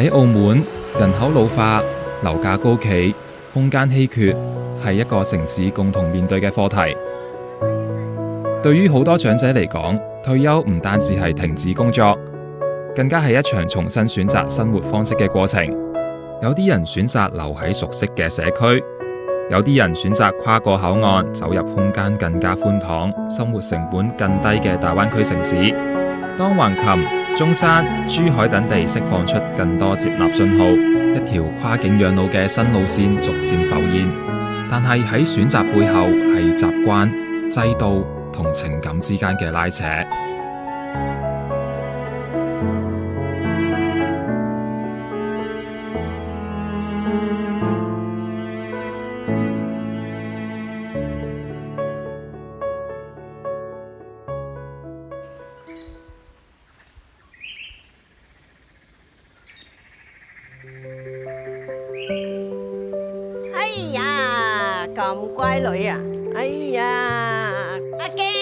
喺澳門，人口老化、樓價高企、空間稀缺，係一個城市共同面對嘅課題。對於好多長者嚟講，退休唔單止係停止工作，更加係一場重新選擇生活方式嘅過程。有啲人選擇留喺熟悉嘅社區，有啲人選擇跨過口岸，走入空間更加寬敞、生活成本更低嘅大灣區城市。當橫琴、中山、珠海等地釋放出更多接納信號，一條跨境養老嘅新路線逐漸浮現。但係喺選擇背後係習慣、制度同情感之間嘅拉扯。哎呀，咁乖女啊！哎呀，阿基。